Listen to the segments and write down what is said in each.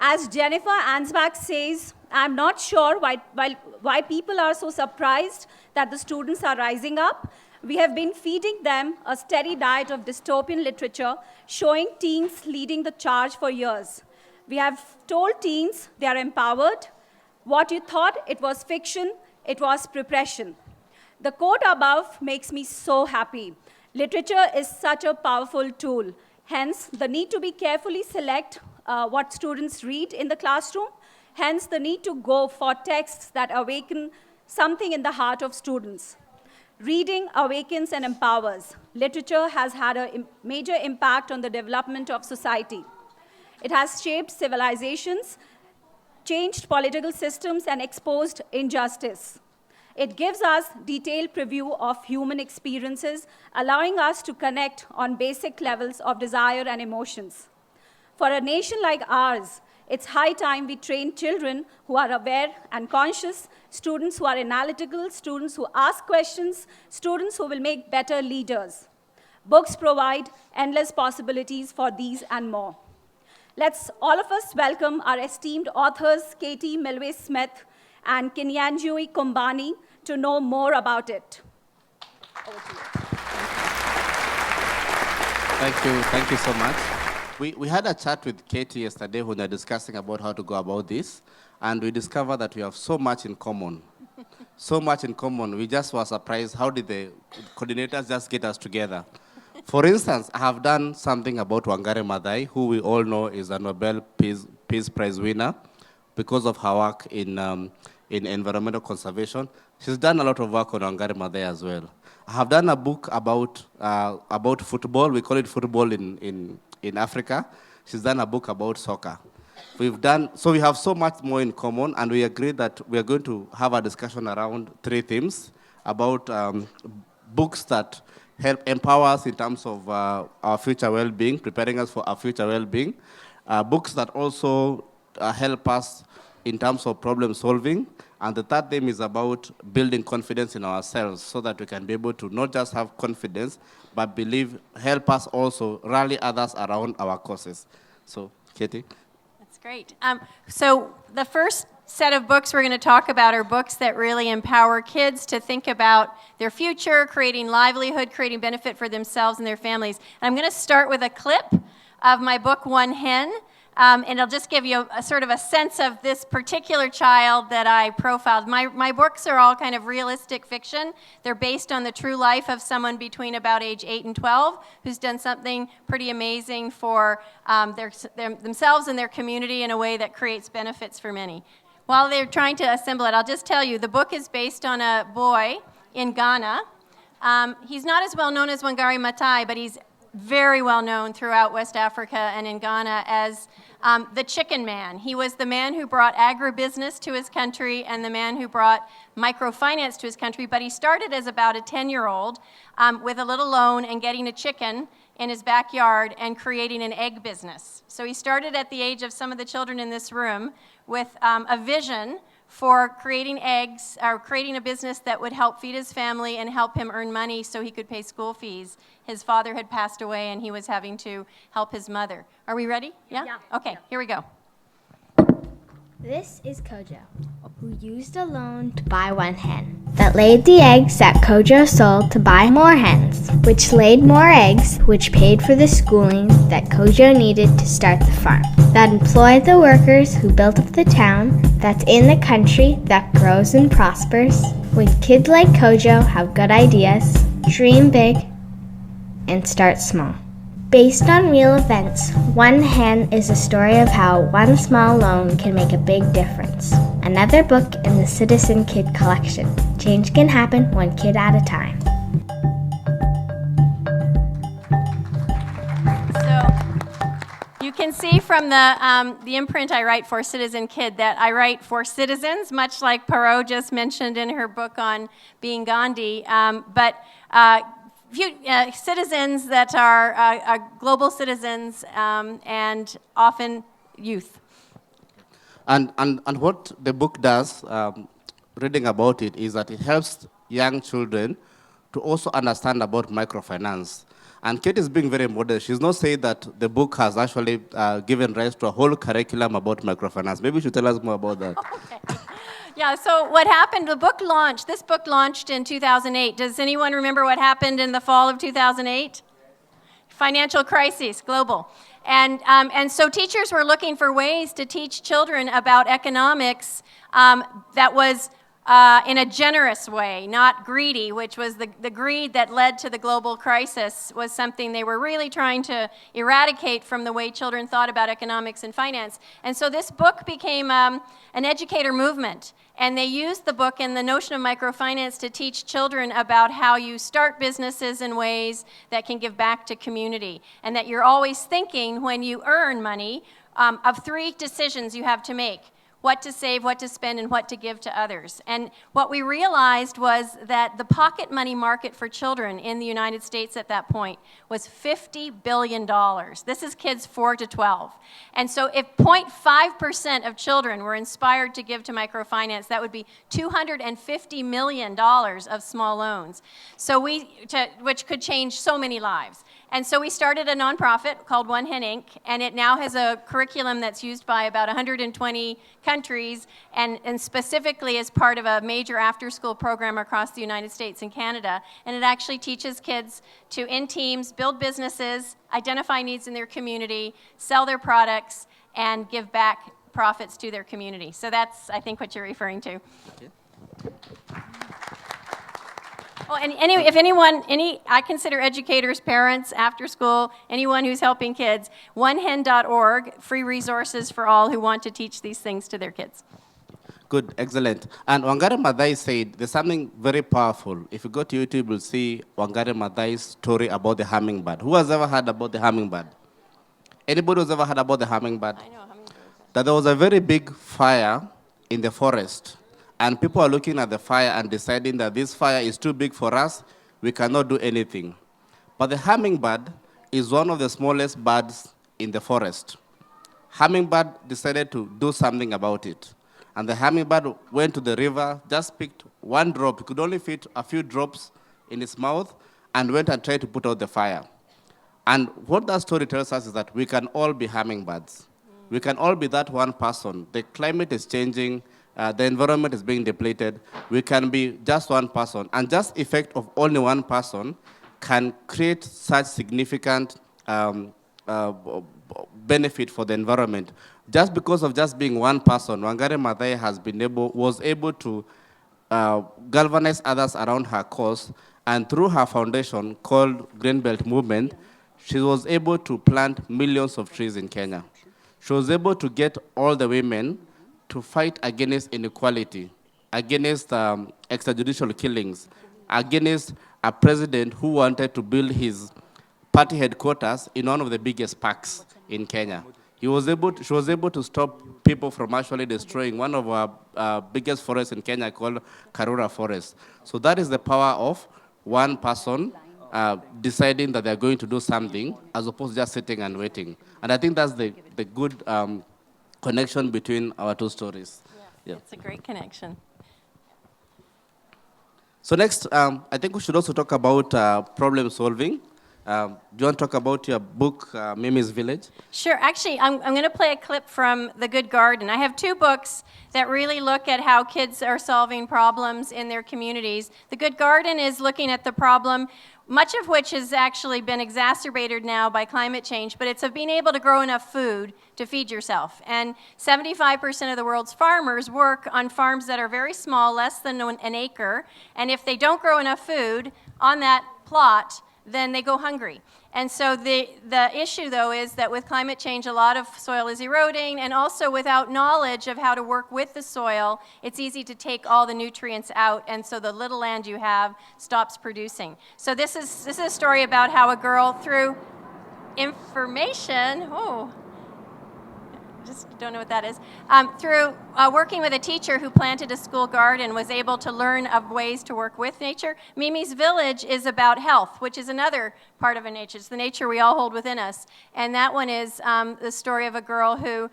As Jennifer Ansbach says, I'm not sure why people are so surprised that the students are rising up. We have been feeding them a steady diet of dystopian literature, showing teens leading the charge for years. We have told teens they are empowered. What you thought it was fiction, it was repression. The quote above makes me so happy. Literature is such a powerful tool. Hence, the need to be carefully select what students read in the classroom. Hence, the need to go for texts that awaken something in the heart of students. Reading awakens and empowers. Literature has had a major impact on the development of society. It has shaped civilizations, changed political systems, and exposed injustice. It gives us detailed preview of human experiences, allowing us to connect on basic levels of desire and emotions. For a nation like ours, it's high time we train children who are aware and conscious, students who are analytical, students who ask questions, students who will make better leaders. Books provide endless possibilities for these and more. Let's all of us welcome our esteemed authors, Katie Milway Smith and Kinyanjui Kombani, to know more about it. Over to you. Thank you so much. We had a chat with Katie yesterday when we were discussing about how to go about this, and we discovered that we have so much in common. So much in common. We just were surprised, how did the coordinators just get us together? For instance, I have done something about Wangari Maathai, who we all know is a Nobel Peace Prize winner because of her work in environmental conservation. She's done a lot of work on Wangari Maathai as well. I have done a book about football. We call it football in Africa. She's done a book about soccer. So we have so much more in common, and we agreed that we are going to have a discussion around 3 themes about books that help empower us in terms of our future well-being, preparing us for our future well-being. Books that also help us in terms of problem solving. And the third theme is about building confidence in ourselves so that we can be able to not just have confidence, but help us also rally others around our causes. So, Katie? That's great. So the first set of books we're going to talk about are books that really empower kids to think about their future, creating livelihood, creating benefit for themselves and their families. And I'm going to start with a clip of my book, One Hen, and it'll just give you a sort of a sense of this particular child that I profiled. My books are all kind of realistic fiction. They're based on the true life of someone between about age 8 and 12 who's done something pretty amazing for themselves and their community in a way that creates benefits for many. While they're trying to assemble it, I'll just tell you, the book is based on a boy in Ghana. He's not as well known as Wangari Maathai, but he's very well known throughout West Africa and in Ghana as the chicken man. He was the man who brought agribusiness to his country and the man who brought microfinance to his country, but he started as about a 10-year-old with a little loan and getting a chicken in his backyard and creating an egg business. So he started at the age of some of the children in this room with a vision for creating eggs, or creating a business that would help feed his family and help him earn money so he could pay school fees. His father had passed away and he was having to help his mother. Are we ready? Yeah? Okay, yeah. Here we go. This is Kojo, who used a loan to buy one hen, that laid the eggs that Kojo sold to buy more hens, which laid more eggs, which paid for the schooling that Kojo needed to start the farm, that employed the workers who built up the town, that's in the country that grows and prospers. When kids like Kojo have good ideas, dream big, and start small. Based on real events, One Hen is a story of how one small loan can make a big difference. Another book in the Citizen Kid collection. Change can happen one kid at a time. So you can see from the imprint I write for Citizen Kid that I write for citizens, much like Perot just mentioned in her book on being Gandhi, but citizens that are global citizens and often youth. And what the book does, reading about it, is that it helps young children to also understand about microfinance. And Kate is being very modest. She's not saying that the book has actually given rise to a whole curriculum about microfinance. Maybe you should tell us more about that. Okay. Yeah, so what happened, this book launched in 2008. Does anyone remember what happened in the fall of 2008? Financial crisis, global. And so teachers were looking for ways to teach children about economics that was in a generous way, not greedy, which was the greed that led to the global crisis was something they were really trying to eradicate from the way children thought about economics and finance. And so this book became an educator movement. And they used the book and the notion of microfinance to teach children about how you start businesses in ways that can give back to community. And that you're always thinking when you earn money of 3 decisions you have to make: what to save, what to spend, and what to give to others. And what we realized was that the pocket money market for children in the United States at that point was $50 billion. This is kids 4 to 12. And so if 0.5% of children were inspired to give to microfinance, that would be $250 million of small loans, which could change so many lives. And so we started a nonprofit called One Hen Inc., and it now has a curriculum that's used by about 120 countries, and specifically as part of a major after-school program across the United States and Canada. And it actually teaches kids to, in teams, build businesses, identify needs in their community, sell their products, and give back profits to their community. So that's, I think, what you're referring to. Okay. Well, and if I consider educators, parents, after school, anyone who's helping kids, onehen.org, free resources for all who want to teach these things to their kids. Good, excellent. And Wangari Maathai said there's something very powerful. If you go to YouTube, you'll see Wangari Maathai's story about the hummingbird. Who has ever heard about the hummingbird? Anybody who's ever heard about the hummingbird? I know hummingbirds. That there was a very big fire in the forest. And people are looking at the fire and deciding that this fire is too big for us, we cannot do anything. But the hummingbird is one of the smallest birds in the forest. Hummingbird decided to do something about it. And the hummingbird went to the river, just picked one drop, it could only fit a few drops in its mouth, and went and tried to put out the fire. And what that story tells us is that we can all be hummingbirds. We can all be that one person. The climate is changing. The environment is being depleted. We can be just one person. And just effect of only one person can create such significant benefit for the environment. Just because of just being one person, Wangari Maathai was able to galvanize others around her cause. And through her foundation called Green Belt Movement, she was able to plant millions of trees in Kenya. She was able to get all the women to fight against inequality, against extrajudicial killings, against a president who wanted to build his party headquarters in one of the biggest parks in Kenya. She was able to stop people from actually destroying one of our biggest forests in Kenya called Karura Forest. So that is the power of one person deciding that they're going to do something as opposed to just sitting and waiting. And I think that's the good connection between our two stories. Yeah, it's a great connection. So next, I think we should also talk about problem solving. Do you want to talk about your book, Mimi's Village? Sure. Actually, I'm going to play a clip from The Good Garden. I have 2 books that really look at how kids are solving problems in their communities. The Good Garden is looking at the problem, much of which has actually been exacerbated now by climate change, but it's of being able to grow enough food to feed yourself. And 75% of the world's farmers work on farms that are very small, less than an acre, and if they don't grow enough food on that plot, then they go hungry. And so the issue, though, is that with climate change, a lot of soil is eroding, and also without knowledge of how to work with the soil, it's easy to take all the nutrients out, and so the little land you have stops producing. So this is a story about how a girl, through information, just don't know what that is, through working with a teacher who planted a school garden, was able to learn of ways to work with nature. Mimi's Village is about health, which is another part of a nature. It's the nature we all hold within us. And that one is the story of a girl who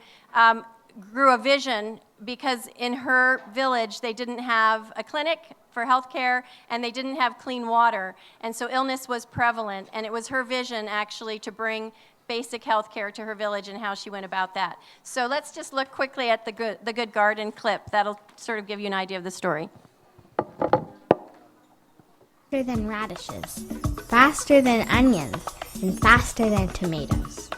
grew a vision because in her village they didn't have a clinic for health care, and they didn't have clean water. And so illness was prevalent, and it was her vision, actually, to bring basic health care to her village and how she went about that. So let's just look quickly at the Good Garden clip. That'll sort of give you an idea of the story. Faster than radishes, faster than onions, and faster than tomatoes.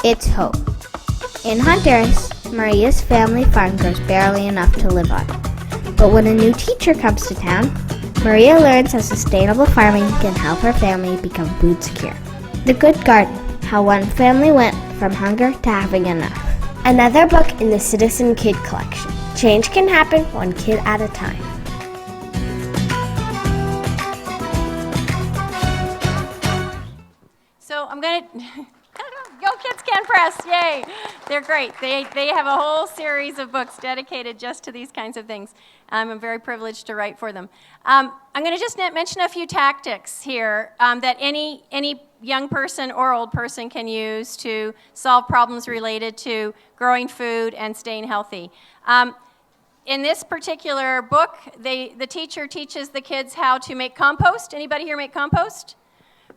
It's hope. In Honduras, Maria's family farm grows barely enough to live on. But when a new teacher comes to town, Maria learns how sustainable farming can help her family become food secure. The Good Garden, how one family went from hunger to having enough. Another book in the Citizen Kid collection. Change can happen one kid at a time. So I'm going to, Go Kids Can Press, yay. They're great. They have a whole series of books dedicated just to these kinds of things. I'm very privileged to write for them. I'm going to just mention a few tactics here that any young person or old person can use to solve problems related to growing food and staying healthy. In this particular book, the teacher teaches the kids how to make compost. Anybody here make compost?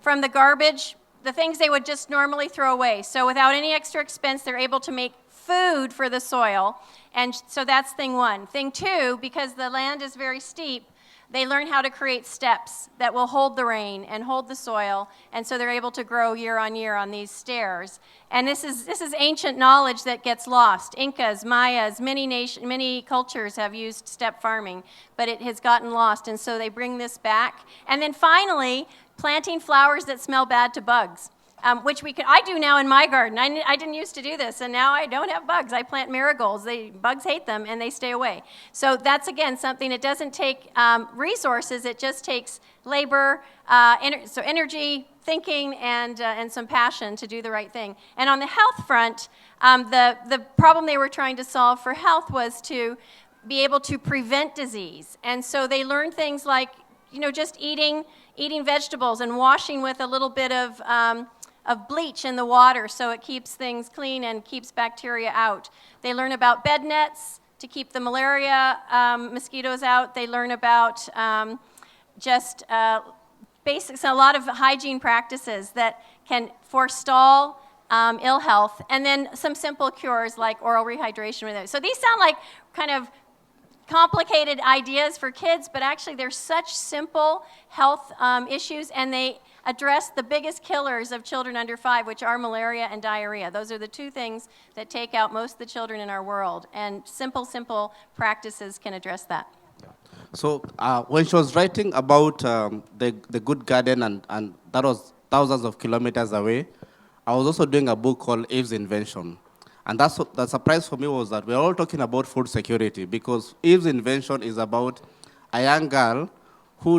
From the garbage, the things they would just normally throw away. So without any extra expense, they're able to make food for the soil. And so that's thing one. Thing two, because the land is very steep, they learn how to create steps that will hold the rain and hold the soil, and so they're able to grow year on year on these stairs. And this is ancient knowledge that gets lost. Incas, Mayas, many cultures have used step farming, but it has gotten lost, and so they bring this back. And then finally, planting flowers that smell bad to bugs. Which I do now in my garden. I didn't used to do this, and now I don't have bugs. I plant marigolds. Bugs hate them, and they stay away. So that's, again, something. It doesn't take resources. It just takes labor, so energy, thinking, and some passion to do the right thing. And on the health front, the problem they were trying to solve for health was to be able to prevent disease. And so they learned things like, just eating vegetables and washing with a little bit of bleach in the water so it keeps things clean and keeps bacteria out. They learn about bed nets to keep the malaria mosquitoes out. They learn about basics, a lot of hygiene practices that can forestall ill health, and then some simple cures like oral rehydration. So these sound like kind of complicated ideas for kids, but actually they're such simple health issues, and they address the biggest killers of children under 5, which are malaria and diarrhea. Those are the two things that take out most of the children in our world, and simple practices can address that. So when she was writing about the Good Garden, and that was thousands of kilometers away, I was also doing a book called Eve's Invention. And that's what, the surprise for me was that we're all talking about food security, because Eve's Invention is about a young girl who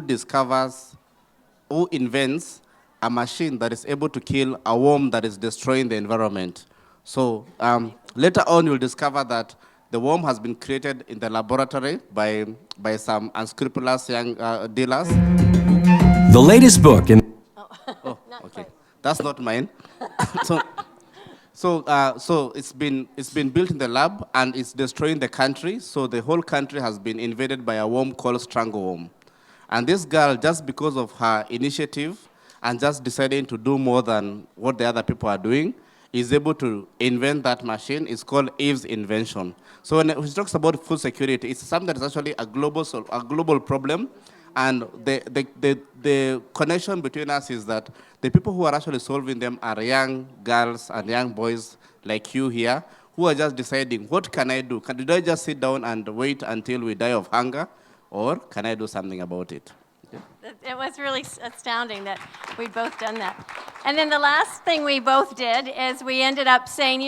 invents a machine that is able to kill a worm that is destroying the environment. So later on, you'll discover that the worm has been created in the laboratory by some unscrupulous young dealers. The latest book in... Oh, okay. That's not mine. So it's been built in the lab, and it's destroying the country. So the whole country has been invaded by a worm called strangleworm. And this girl, just because of her initiative and just deciding to do more than what the other people are doing, is able to invent that machine. It's called Eve's Invention. So when she talks about food security, it's something that is actually a global problem. And the connection between us is that the people who are actually solving them are young girls and young boys like you here, who are just deciding, what can I do? Did I just sit down and wait until we die of hunger? Or can I do something about it? Okay. It was really astounding that we'd both done that. And then the last thing we both did is we ended up saying,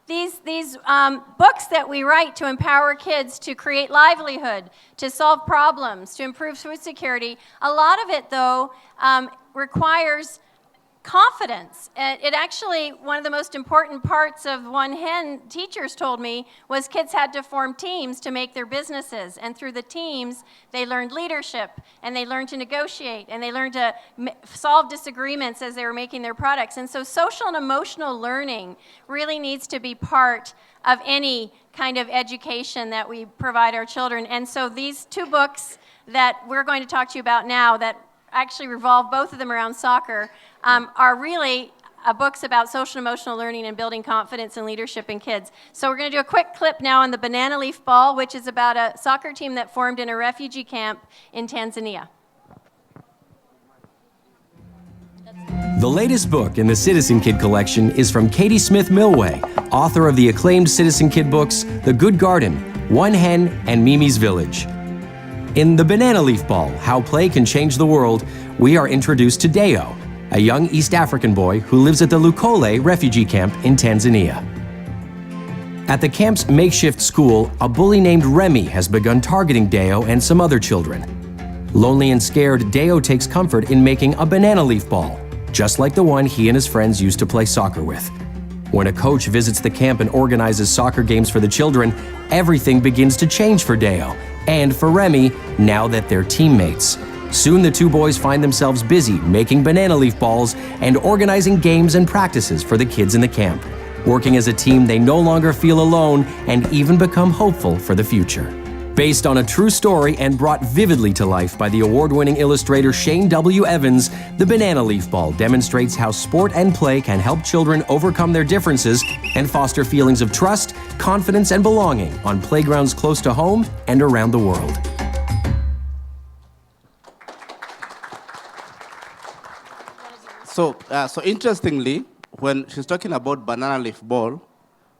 these books that we write to empower kids to create livelihood, to solve problems, to improve food security, a lot of it, though, requires confidence. It actually, one of the most important parts of One Hen, teachers told me, was kids had to form teams to make their businesses. And through the teams, they learned leadership, and they learned to negotiate, and they learned to solve disagreements as they were making their products. And so social and emotional learning really needs to be part of any kind of education that we provide our children. And so these two books that we're going to talk to you about now that actually revolve both of them around soccer, are really books about social and emotional learning and building confidence and leadership in kids. So we're going to do a quick clip now on the Banana Leaf Ball, which is about a soccer team that formed in a refugee camp in Tanzania. The latest book in the Citizen Kid collection is from Katie Smith Milway, author of the acclaimed Citizen Kid books The Good Garden, One Hen, and Mimi's Village. In The Banana Leaf Ball, How Play Can Change the World, we are introduced to Deo, a young East African boy who lives at the Lukole refugee camp in Tanzania. At the camp's makeshift school, a bully named Remy has begun targeting Deo and some other children. Lonely and scared, Deo takes comfort in making a banana leaf ball, just like the one he and his friends used to play soccer with. When a coach visits the camp and organizes soccer games for the children, everything begins to change for Deo and for Remy now that they're teammates. Soon the two boys find themselves busy making banana leaf balls and organizing games and practices for the kids in the camp. Working as a team, they no longer feel alone and even become hopeful for the future. Based on a true story and brought vividly to life by the award-winning illustrator Shane W. Evans, The Banana Leaf Ball demonstrates how sport and play can help children overcome their differences and foster feelings of trust, confidence, and belonging on playgrounds close to home and around the world. So interestingly, when she's talking about banana leaf ball,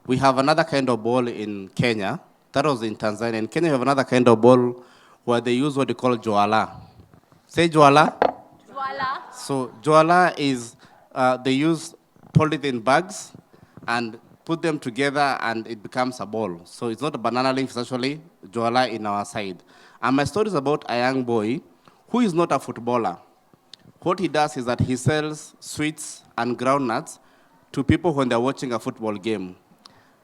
we have another kind of ball in Kenya. That was in Tanzania. In Kenya, we have another kind of ball where they use what they call joala. Say joala. Voila. So joala is, they use polythene bags and put them together and it becomes a ball. So it's not a banana leaf, it's actually joala in our side. And my story is about a young boy who is not a footballer. What he does is that he sells sweets and groundnuts to people when they're watching a football game.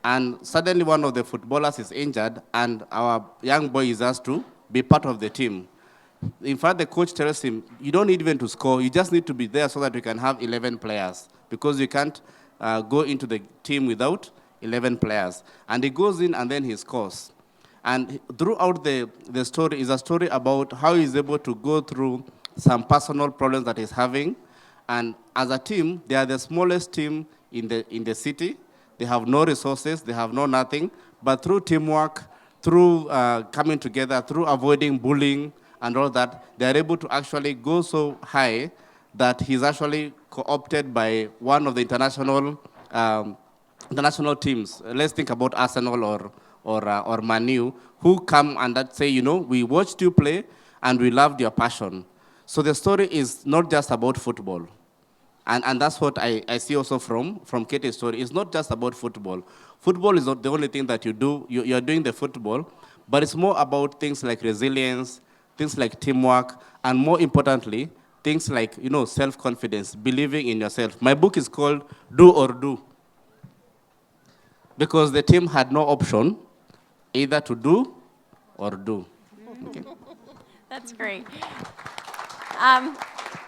And suddenly one of the footballers is injured, and our young boy is asked to be part of the team. In fact, the coach tells him, you don't need even to score, you just need to be there so that we can have 11 players, because you can't go into the team without 11 players. And he goes in and then he scores. And throughout the story is a story about how he's able to go through some personal problems that he's having. And as a team, they are the smallest team in the city. They have no resources, they have no nothing, but through teamwork, through coming together, through avoiding bullying and all that, they are able to actually go so high that he's actually co-opted by one of the international teams. Let's think about Arsenal or Man U, who come and that say, you know, we watched you play and we loved your passion. So the story is not just about football. And that's what I see also from Katie's story. It's not just about football. Football is not the only thing that you do. You're doing the football, but it's more about things like resilience, things like teamwork, and more importantly, things like, you know, self-confidence, believing in yourself. My book is called Do or Do, because the team had no option either to do or do. Okay. That's great.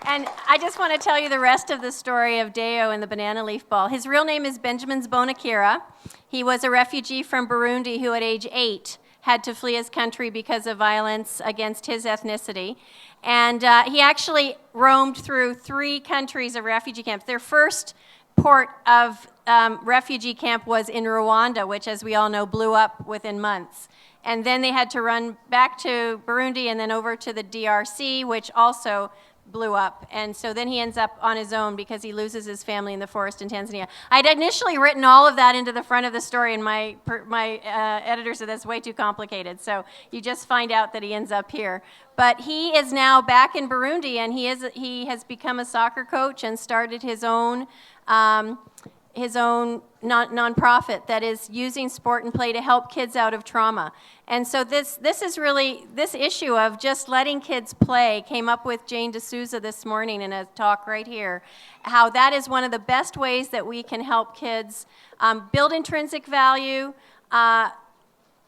And I just want to tell you the rest of the story of Deo and the banana leaf ball. His real name is Benjamin Bonakira. He was a refugee from Burundi who at age 8 had to flee his country because of violence against his ethnicity. And he actually roamed through 3 countries of refugee camps. Their first port of refugee camp was in Rwanda, which, as we all know, blew up within months. And then they had to run back to Burundi and then over to the DRC, which also blew up. And so then he ends up on his own because he loses his family in the forest in Tanzania. I'd initially written all of that into the front of the story, and my editor said that's way too complicated. So you just find out that he ends up here. But he is now back in Burundi, and he has become a soccer coach and started his own his own nonprofit that is using sport and play to help kids out of trauma. And so this is really, this issue of just letting kids play came up with Jane D'Souza this morning in a talk right here, how that is one of the best ways that we can help kids build intrinsic value,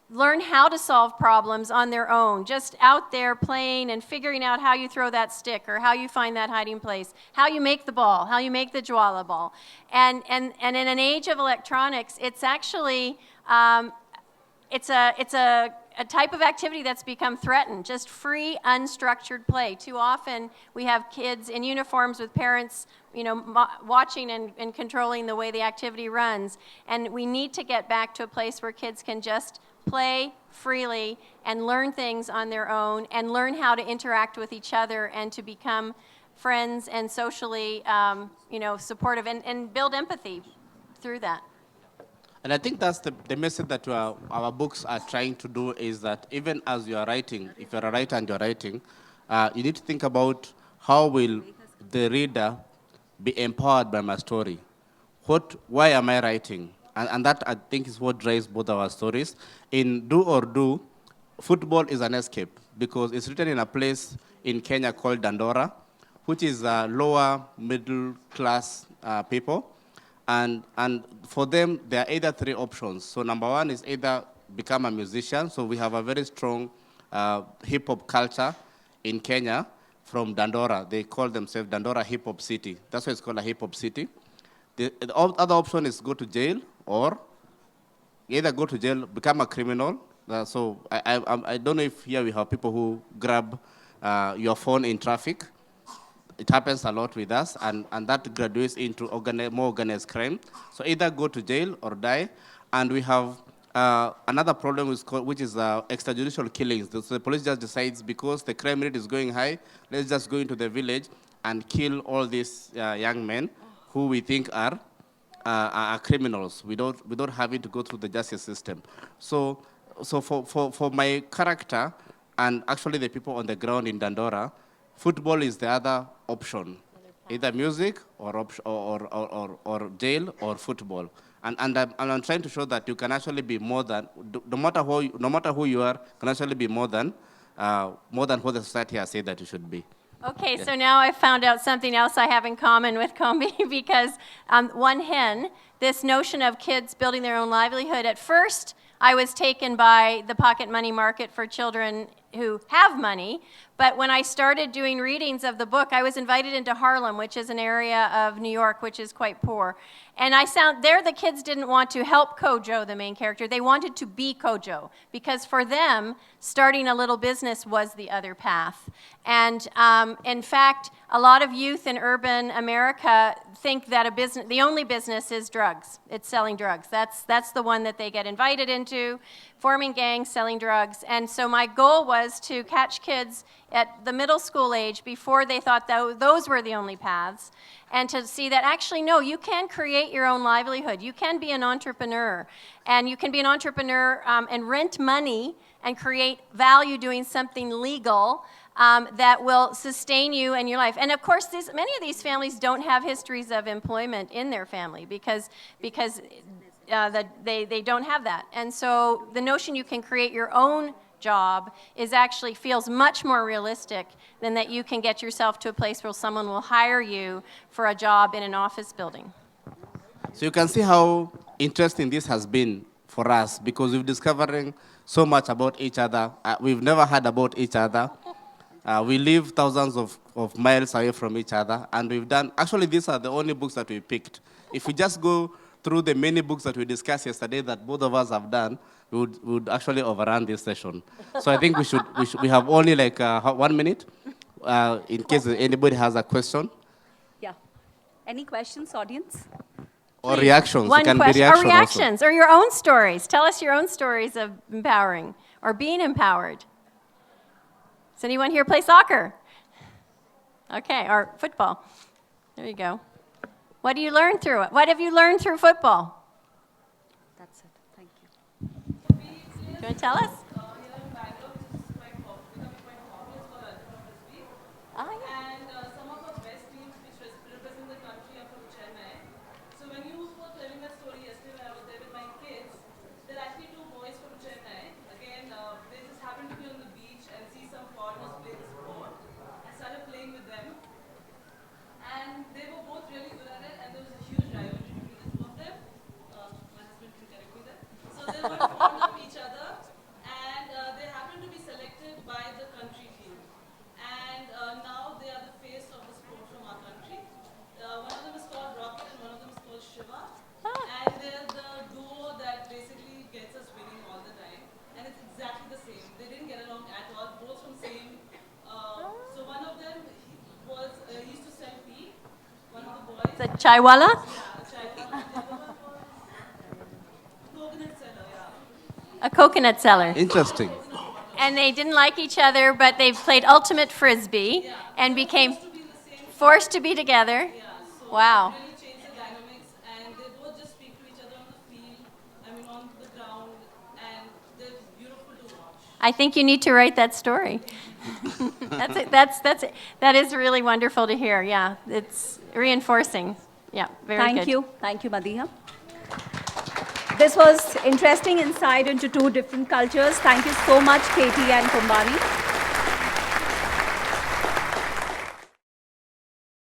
learn how to solve problems on their own, just out there playing and figuring out how you throw that stick or how you find that hiding place, how you make the ball, how you make the Jwala ball. And in an age of electronics, it's actually, it's a type of activity that's become threatened, just free, unstructured play. Too often we have kids in uniforms with parents, you know, watching and controlling the way the activity runs. And we need to get back to a place where kids can just play freely and learn things on their own and learn how to interact with each other and to become friends and socially, you know, supportive and build empathy through that. And I think that's the message that our books are trying to do, is that even as you are writing, if you're a writer and you're writing, you need to think about how will the reader be empowered by my story. Why am I writing? And that, I think, is what drives both our stories. In Do or Do, football is an escape because it's written in a place in Kenya called Dandora, which is lower middle class people. And for them, there are either three options. So number one is either become a musician. So we have a very strong hip-hop culture in Kenya from Dandora. They call themselves Dandora Hip Hop City. That's why it's called a hip hop city. The other option is go to jail, or either go to jail, become a criminal. So I don't know if here we have people who grab your phone in traffic. It happens a lot with us, and that graduates into more organized crime. So either go to jail or die. And we have another problem which is extrajudicial killings. So the police just decides, because the crime rate is going high, let's just go into the village and kill all these young men who we think are criminals without having to go through the justice system. So for my character, and actually the people on the ground in Dandora, football is the other option, either music or jail or football. And I'm trying to show that you can actually be more than, no matter who you are, can actually be more than what the society has said that you should be. Okay, so now I found out something else I have in common with Kombani because One Hen, this notion of kids building their own livelihood, at first I was taken by the pocket money market for children who have money, but when I started doing readings of the book, I was invited into Harlem, which is an area of New York which is quite poor. And there the kids didn't want to help Kojo, the main character. They wanted to be Kojo, because for them, starting a little business was the other path. And in fact, a lot of youth in urban America think that the only business is drugs. It's selling drugs. That's the one that they get invited into, forming gangs, selling drugs. And so my goal was to catch kids at the middle school age before they thought those were the only paths, and to see that actually, no, you can create your own livelihood. You can be an entrepreneur, and you can be an entrepreneur and rent money and create value doing something legal that will sustain you and your life. And of course, many of these families don't have histories of employment in their family because they don't have that. And so the notion you can create your own job feels much more realistic than that you can get yourself to a place where someone will hire you for a job in an office building. So you can see how interesting this has been for us, because we're discovering so much about each other. We've never heard about each other. We live thousands of miles away from each other, and actually these are the only books that we picked. If we just go through the many books that we discussed yesterday that both of us have done, we would actually overrun this session. So I think we have only like 1 minute in case anybody has a question. Yeah. Any questions, audience? Or reactions. One It can question. be Or reaction reactions, or your own stories. Tell us your own stories of empowering or being empowered. Does anyone here play soccer? Okay, or football. There you go. What do you learn through it? What have you learned through football? That's it. Thank you. Do you want to tell us? Oh, yeah. And some of our best teams which represent the country are from Chennai. So when you were The chaiwala? A coconut seller. Interesting. And they didn't like each other, but they played ultimate frisbee and became forced to be together. Wow. I think you need to write that story. That is really wonderful to hear. Yeah, it's reinforcing. Yeah, very good. Thank you, Madiha. This was interesting insight into two different cultures. Thank you so much, Katie and Kombani.